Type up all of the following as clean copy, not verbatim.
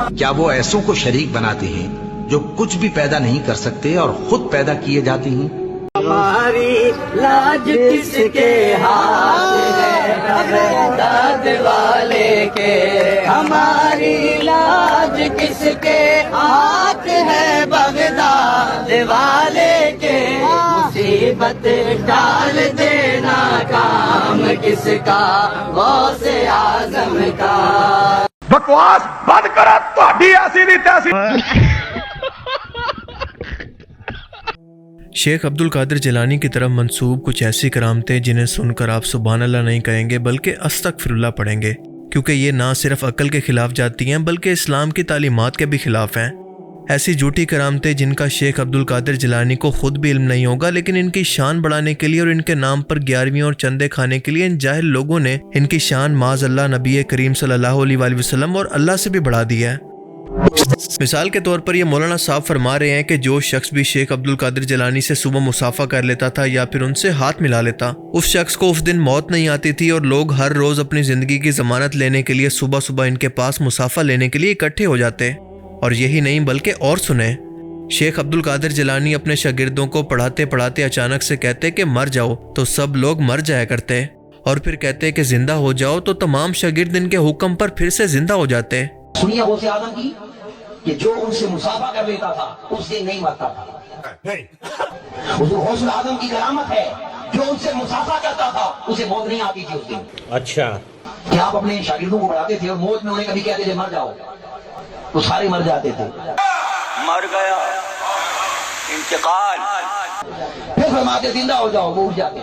کیا وہ ایسوں کو شریک بناتے ہیں جو کچھ بھی پیدا نہیں کر سکتے اور خود پیدا کیے جاتے ہیں؟ ہماری لاج کس کے ہاتھ ہے، بغداد والے کے. ہماری لاج کس کے ہاتھ ہے، بغداد والے کے. مصیبت ٹال دینا کام کس کا، غوث اعظم کا. بکواس بند کرا تہاڈی ایسی دی تیسی. شیخ عبد القادر جیلانی کی طرف منسوب کچھ ایسی کرامتیں جنہیں سن کر آپ سبحان اللہ نہیں کہیں گے بلکہ استغفر اللہ پڑھیں گے، کیونکہ یہ نہ صرف عقل کے خلاف جاتی ہیں بلکہ اسلام کی تعلیمات کے بھی خلاف ہیں. ایسی جھوٹی کرامتیں جن کا شیخ عبد القادر جیلانی کو خود بھی علم نہیں ہوگا، لیکن ان کی شان بڑھانے کے لیے اور ان کے نام پر 11ویں اور چندے کھانے کے لیے ان جاہل لوگوں نے ان کی شان معاذ اللہ نبی کریم صلی اللہ علیہ وآلہ وسلم اور اللہ سے بھی بڑھا دی ہے. مثال کے طور پر یہ مولانا صاحب فرما رہے ہیں کہ جو شخص بھی شیخ عبد القادر جیلانی سے صبح مصافحہ کر لیتا تھا یا پھر ان سے ہاتھ ملا لیتا، اس شخص کو اس دن موت نہیں آتی تھی، اور لوگ ہر روز اپنی زندگی کی ضمانت لینے کے لیے صبح صبح ان کے پاس مصافحہ لینے کے لیے اکٹھے ہو جاتے. اور یہی نہیں بلکہ اور سنیں، شیخ عبد القادر جیلانی اپنے شاگردوں کو پڑھاتے پڑھاتے اچانک سے کہتے کہ مر جاؤ، تو سب لوگ مر جایا کرتے، اور پھر کہتے کہ زندہ ہو جاؤ، تو تمام شاگرد ان کے حکم پر پھر سے زندہ ہو جاتے. سنیے غوث اعظم کی کہ جو ان سے مصافحہ کر لیتا تھا اس دن نہیں مرتا تھا. حضور غوث اعظم کی کرامت ہے، جو ان سے مصافحہ کرتا تھا اسے موت نہیں آتی تھی اس دن. اچھا، کیا آپ اپنے شاگردوں کو پڑھاتے تھے اور موت میں انہیں کبھی کہتے تھے مر جاؤ، تو سارے مر جاتے تھے. مر گیا انتقال، پھر فرماتے زندہ ہو جاؤ، وہ اٹھ جاتے.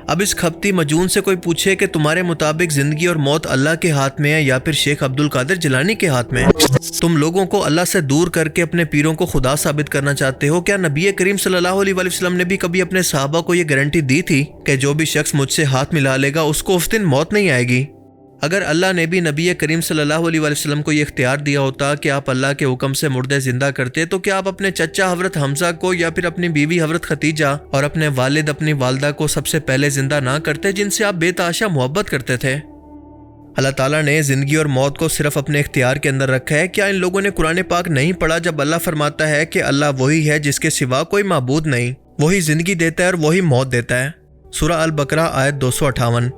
اب اس کھپتی مجون سے کوئی پوچھے کہ تمہارے مطابق زندگی اور موت اللہ کے ہاتھ میں ہے یا پھر شیخ عبد القادر جیلانی کے ہاتھ میں ہے؟ تم لوگوں کو اللہ سے دور کر کے اپنے پیروں کو خدا ثابت کرنا چاہتے ہو. کیا نبی کریم صلی اللہ علیہ وآلہ وسلم نے بھی کبھی اپنے صحابہ کو یہ گارنٹی دی تھی کہ جو بھی شخص مجھ سے ہاتھ ملا لے گا اس کو اس دن موت نہیں آئے گی؟ اگر اللہ نے بھی نبی کریم صلی اللہ علیہ وآلہ وسلم کو یہ اختیار دیا ہوتا کہ آپ اللہ کے حکم سے مردے زندہ کرتے، تو کیا آپ اپنے چچا حضرت حمزہ کو یا پھر اپنی بیوی حضرت ختیجہ اور اپنے والد اپنی والدہ کو سب سے پہلے زندہ نہ کرتے، جن سے آپ بے تحاشا محبت کرتے تھے؟ اللہ تعالیٰ نے زندگی اور موت کو صرف اپنے اختیار کے اندر رکھا ہے. کیا ان لوگوں نے قرآن پاک نہیں پڑھا جب اللہ فرماتا ہے کہ اللہ وہی ہے جس کے سوا کوئی معبود نہیں، وہی زندگی دیتا ہے اور وہی موت دیتا ہے؟ سورہ البقرہ آیت 258.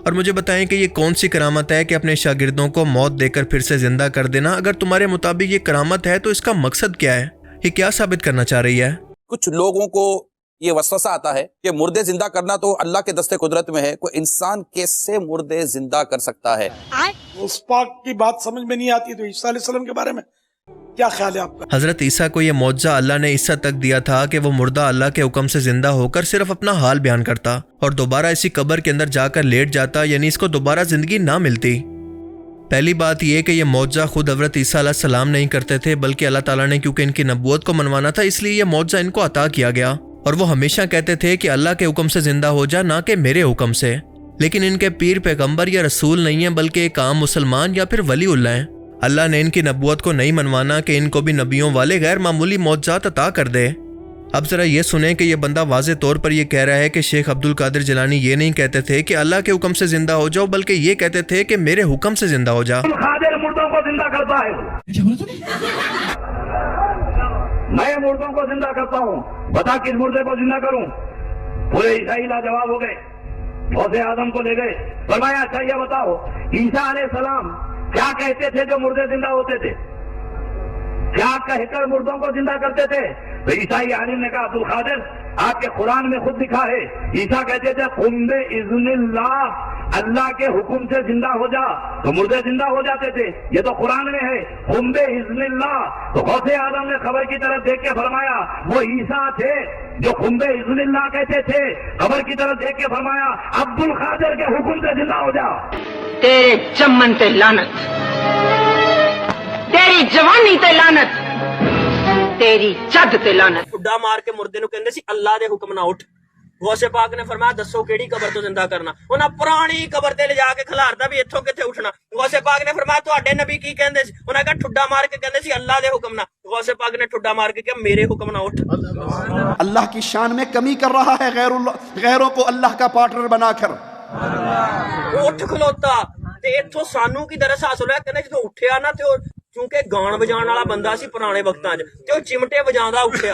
اور مجھے بتائیں کہ یہ کون سی کرامت ہے کہ اپنے شاگردوں کو موت دے کر پھر سے زندہ کر دینا؟ اگر تمہارے مطابق یہ کرامت ہے تو اس کا مقصد کیا ہے؟ یہ کیا ثابت کرنا چاہ رہی ہے؟ کچھ لوگوں کو یہ وسوسہ آتا ہے کہ مردے زندہ کرنا تو اللہ کے دست قدرت میں ہے، کوئی انسان کیسے مردے زندہ کر سکتا ہے؟ اس پاک کی بات سمجھ میں نہیں آتی تو عیسیٰ علیہ السلام کے بارے میں کیا خیال ہے آپ کا؟ حضرت عیسیٰ کو یہ معجزہ اللہ نے اس حد تک دیا تھا کہ وہ مردہ اللہ کے حکم سے زندہ ہو کر صرف اپنا حال بیان کرتا اور دوبارہ اسی قبر کے اندر جا کر لیٹ جاتا، یعنی اس کو دوبارہ زندگی نہ ملتی. پہلی بات یہ کہ یہ معجزہ خود حضرت عیسیٰ علیہ السلام نہیں کرتے تھے، بلکہ اللہ تعالیٰ نے کیونکہ ان کی نبوت کو منوانا تھا اس لیے یہ معجزہ ان کو عطا کیا گیا، اور وہ ہمیشہ کہتے تھے کہ اللہ کے حکم سے زندہ ہو جا، نہ کہ میرے حکم سے. لیکن ان کے پیر پیغمبر یا رسول نہیں ہیں بلکہ ایک عام مسلمان یا پھر ولی اللہ ہیں. اللہ نے ان کی نبوت کو نہیں منوانا کہ ان کو بھی نبیوں والے غیر معمولی معجزات عطا کر دے. اب ذرا یہ سنیں کہ یہ بندہ واضح طور پر یہ کہہ رہا ہے کہ شیخ عبد القادر جیلانی یہ نہیں کہتے تھے کہ اللہ کے حکم سے زندہ ہو جاؤ، بلکہ یہ کہتے تھے کہ میرے حکم سے زندہ ہو جا. قادر مردوں کو زندہ کرتا ہے، میں مردوں کو زندہ کرتا ہوں، بتا کس مردے کو زندہ کروں؟ پورے عیسائی لاجواب ہو گئے، غوث اعظم کو لے گئے، فرمایا اچھا یہ بتاؤ عیسیٰ علیہ السلام کیا کہتے تھے جو مردے زندہ ہوتے تھے؟ کیا کہہ کر مردوں کو زندہ کرتے تھے؟ تو عیسائی عالم نے کہا عبد القادر آپ کے قرآن میں خود لکھا ہے، عیسیٰ کہتے تھے قم بإذن اللہ، اللہ کے حکم سے زندہ ہو جا، تو مردے زندہ ہو جاتے تھے. یہ تو قرآن میں ہے قم بإذن اللہ. تو غوث اعظم نے خبر کی طرف دیکھ کے فرمایا وہ عیسیٰ تھے جو قم بإذن اللہ کہتے تھے، خبر کی طرف دیکھ کے فرمایا عبد القادر کے حکم سے زندہ ہو جا. تیرے چمن تے لعنت، تیری جوانی تے لعنت، تیری چد تے لعنت. ٹھڈا مار کے مردے نو کہندے سی اللہ دے حکم نہ اٹھ. غوث پاک نے فرمایا دسو کیڑی قبر تو زندہ کرنا؟ انہاں پرانی قبر تے لے جا کے کھلارتا بھی ایتھوں کتے اٹھنا. غوث پاک نے فرمایا تواڈے نبی کی کہندے سی؟ انہاں کہا ٹھڈا مار کے کہندے سی اللہ دے حکم نہ. غوث پاک نے ٹھڈا مار کے کہا میرے حکم نہ اٹھ. اللہ کی شان میں کمی کر رہا ہے غیروں کو اللہ کا پارٹنر بنا کر. اٹھ کھلوتا تے ایتھوں سانو کی درس حاصل ہوا، کہنے جدوں اٹھیا نا تے ਕਿਉਂਕਿ ਗਾਣ ਵਜਾਉਣ ਵਾਲਾ ਬੰਦਾ ਸੀ ਪੁਰਾਣੇ ਵਕਤਾਂ 'ਚ ਤੇ ਉਹ ਚਿਮਟੇ ਵਜਾਉਂਦਾ ਉੱਠਿਆ।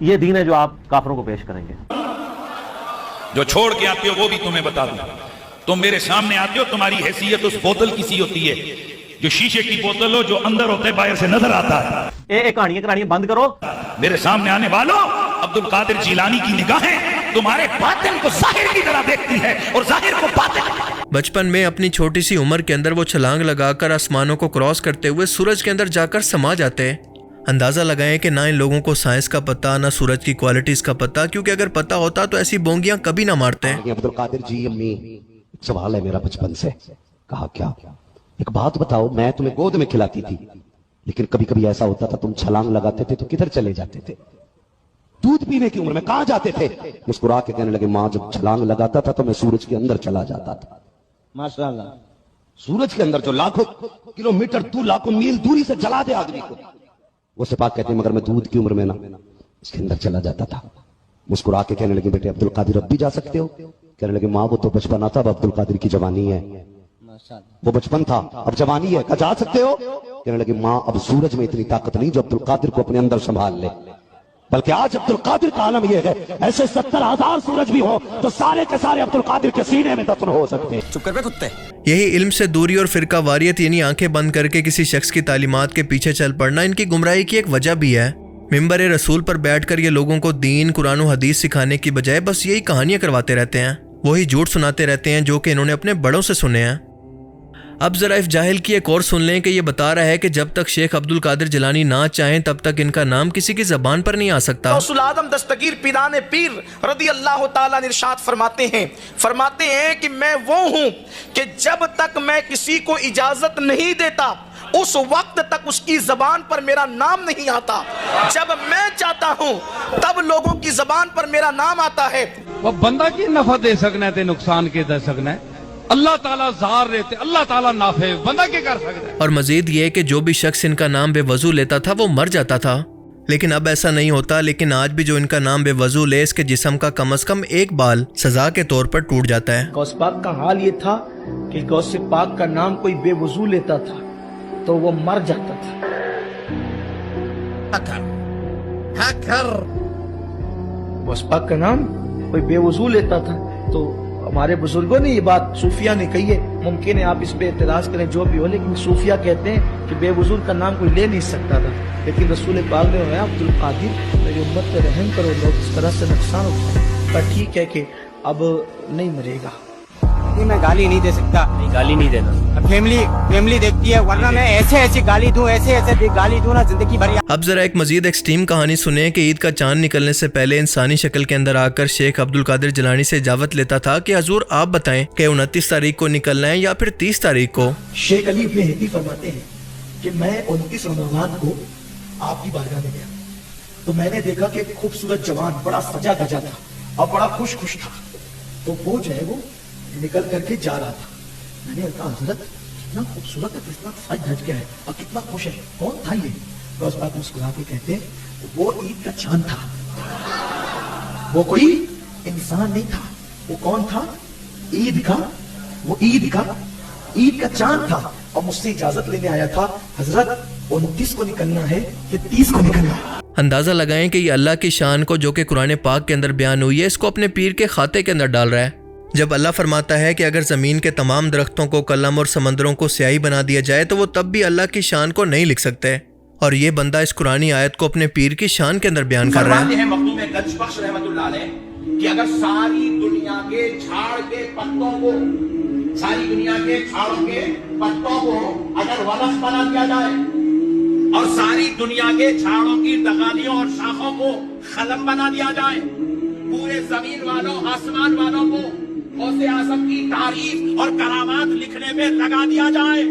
یہ دین ہے جو آپ کافروں کو پیش کریں گے. جو چھوڑ کے آتے ہو وہ بھی تمہیں بتا دوں. تم میرے سامنے آتے ہو, تمہاری حیثیت اس بوتل کی سی ہوتی ہے جو شیشے کی بوتل ہو, جو اندر ہوتے باہر سے نظر آتا ہے. کہانیاں بند کرو. میرے سامنے آنے والوں, عبد القادر جیلانی کی نگاہیں تمہارے باطن کو ظاہر کی طرح دیکھتی ہے اور ظاہر کو باطن. بچپن میں اپنی چھوٹی سی عمر کے اندر وہ چھلانگ لگا کر آسمانوں کو کراس کرتے ہوئے سورج کے اندر جا کر سما جاتے. اندازہ لگائیں کہ نہ ان لوگوں کو سائنس کا پتہ, نہ سورج کی کوالٹیز کا پتہ, کیونکہ اگر پتہ ہوتا تو ایسی بونگیاں کبھی نہ مارتے. عبد القادر جی, امی ایک سوال ہے میرا بچپن سے. کہا کیا؟ ایک بات بتاؤ, میں تمہیں گود میں کھلاتی تھی, لیکن کبھی کبھی ایسا ہوتا تھا تم چھلانگ لگاتے تھے تو کدھر چلے جاتے تھے؟ دودھ پینے کی عمر میں کہاں جاتے تھے؟ مسکرا کے کہنے لگے, ماں جب چھلانگ لگاتا تھا تو میں سورج کے اندر چلا جاتا تھا. ماشاءاللہ, سورج کے اندر جو لاکھوں کلومیٹر دور, لاکھوں میل دوری سے جلا دے آدمی کو. وہ سپاہ کہتے ہیں مگر میں دودھ کی عمر میں نا اس کے اندر چلا جاتا تھا. مسکرا کے کہنے لگے, بیٹے عبد القادر اب بھی جا سکتے ہو؟ کہنے لگے, ماں وہ تو بچپنا تھا, اب عبد القادر کی جوانی ہے. وہ بچپن تھا, اب جوانی ہے. کہا جا سکتے ہو؟ کہنے لگے, ماں اب سورج میں اتنی طاقت نہیں جو عبد القادر کو اپنے اندر سنبھال لے, بلکہ آج عبد القادر کا عالم یہ ہے ایسے 70,000 سورج بھی ہو تو سارے کے سارے عبد القادر کے سینے میں دفن ہو سکتے. چپ کر بے کتے. یہی علم سے دوری اور فرقہ واریت یعنی آنکھیں بند کر کے کسی شخص کی تعلیمات کے پیچھے چل پڑنا ان کی گمراہی کی ایک وجہ بھی ہے. ممبر رسول پر بیٹھ کر یہ لوگوں کو دین, قرآن و حدیث سکھانے کی بجائے بس یہی کہانیاں کرواتے رہتے ہیں, وہی جھوٹ سناتے رہتے ہیں جو کہ انہوں نے اپنے بڑوں سے سنے ہیں. اب ذرا اس جاہل کی ایک اور سن لیں کہ یہ بتا رہا ہے کہ جب تک شیخ عبد القادر جیلانی نہ چاہیں تب تک ان کا نام کسی کی زبان پر نہیں آ سکتا. غوث العظم دستگیر پیران پیر رضی اللہ تعالیٰ نے ارشاد فرماتے ہیں کہ میں وہ ہوں کہ جب تک میں کسی کو اجازت نہیں دیتا اس وقت تک اس کی زبان پر میرا نام نہیں آتا. جب میں چاہتا ہوں تب لوگوں کی زبان پر میرا نام آتا ہے. وہ بندہ کی نفع دے سکنا ہے, نقصان کے دے سکنا ہے. اللہ تعالیٰ زار رہتے, اللہ تعالیٰ نافع, بندہ کیا کر سکتا ہے. اور مزید یہ کہ جو بھی شخص ان کا نام بے وضو لیتا تھا وہ مر جاتا تھا, لیکن اب ایسا نہیں ہوتا. لیکن آج بھی جو ان کا نام بے وضو لے اس کے جسم کا کم از کم ایک بال سزا کے طور پر ٹوٹ جاتا ہے. غوث پاک کا حال یہ تھا کہ غوث پاک کا نام کوئی بے وضو لیتا تھا تو وہ مر جاتا تھا. غوث پاک کا نام کوئی بے وضو لیتا تھا تو ہمارے بزرگوں نے یہ بات صوفیہ نے کہی ہے. ممکن ہے آپ اس پہ اعتراض کریں جو بھی ہو, لیکن صوفیہ کہتے ہیں کہ بے وضو کا نام کوئی لے نہیں سکتا تھا, لیکن رسول پاک نے فرمایا عبد القادر میری امت پہ رحم کرو, لوگ اس طرح سے نقصان اٹھائیں. پر ٹھیک ہے کہ اب نہیں مرے گا. میں گالی نہیں دے سکتا. نہیں, گالی نہیں دینا, فیملی دیکھتی ہے, ورنہ میں ایسے گالی دوں, ایسے گالی دوں نا زندگی بھر. اب ذرا ایک مزید ایکسٹریم کہانی سنیں کہ عید کا چاند نکلنے سے پہلے انسانی شکل کے اندر آ کر شیخ عبد القادر جیلانی سے اجازت لیتا تھا کہ حضور آپ بتائیں کہ 29 تاریخ کو نکلنا ہے یا پھر 30 تاریخ کو. شیخ علی ابن ہدی فرماتے ہیں کہ میں 29 رمضان کو آپ کی بارگاہ میں گیا تو میں نے دیکھا کہ ایک خوبصورت جوان بڑا سجا دجا تھا اور بڑا خوش تھا. تو وہ جو ہے وہ نکل کر کے جا رہا تھا. میں نے کہا حضرت کتنا خوبصورت ہے, کتنا سج دھج گیا ہے اور کتنا خوش ہے, کون تھا یہ؟ غوث پاک مسکرا کے کہتے ہیں وہ عید کا چاند تھا, وہ کوئی انسان نہیں تھا. وہ کون تھا؟ عید کا چاند تھا. اور مجھ سے اجازت لینے آیا تھا, حضرت 29 کو نکلنا ہے کہ 30 کو نکلنا ہے. اندازہ لگائیں کہ یہ اللہ کی شان کو جو کہ قرآن پاک کے اندر بیان ہوئی ہے اس کو اپنے پیر کے کھاتے کے اندر ڈال رہا ہے. جب اللہ فرماتا ہے کہ اگر زمین کے تمام درختوں کو قلم اور سمندروں کو سیاہی بنا دیا جائے تو وہ تب بھی اللہ کی شان کو نہیں لکھ سکتے, اور یہ بندہ اس قرآنی آیت کو اپنے پیر کی شان کے اندر بیان کر رہا ہے. مخدوم گنج بخش رحمۃ اللہ علیہ کہ اگر ساری دنیا کے جھاڑ کے پتوں کو, ساری دنیا کے جھاڑوں کے پتوں کو اگر ورق بنا دیا جائے اور ساری دنیا کے جھاڑوں کی ڈغالیوں اور شاخوں کو قلم بنا دیا جائے, پورے زمین والوں آسمان والوں کو غوث اعظم کی تعریف اور کرامات لکھنے میں لگا دیا جائے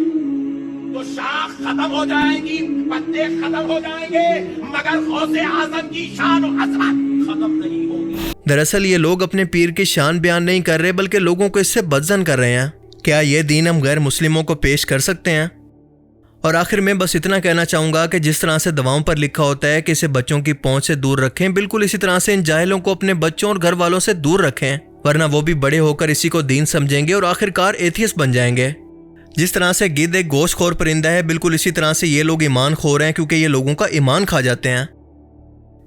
تو شاخ ختم ہو جائے گی, پتے ختم ہو جائیں گے, مگر غوث اعظم کی شان و عظمت ختم نہیں ہوگی. دراصل یہ لوگ اپنے پیر کی شان بیان نہیں کر رہے بلکہ لوگوں کو اس سے بدظن کر رہے ہیں. کیا یہ دین ہم غیر مسلموں کو پیش کر سکتے ہیں؟ اور آخر میں بس اتنا کہنا چاہوں گا کہ جس طرح سے دواؤں پر لکھا ہوتا ہے کہ اسے بچوں کی پہنچ سے دور رکھیں, بالکل اسی طرح سے ان جاہلوں کو اپنے بچوں اور گھر والوں سے دور رکھیں, ورنہ وہ بھی بڑے ہو کر اسی کو دین سمجھیں گے اور آخرکار ایتھیسٹ بن جائیں گے. جس طرح سے گدھ ایک گوشت خور پرندہ ہے, بالکل اسی طرح سے یہ لوگ ایمان خور ہیں کیونکہ یہ لوگوں کا ایمان کھا جاتے ہیں.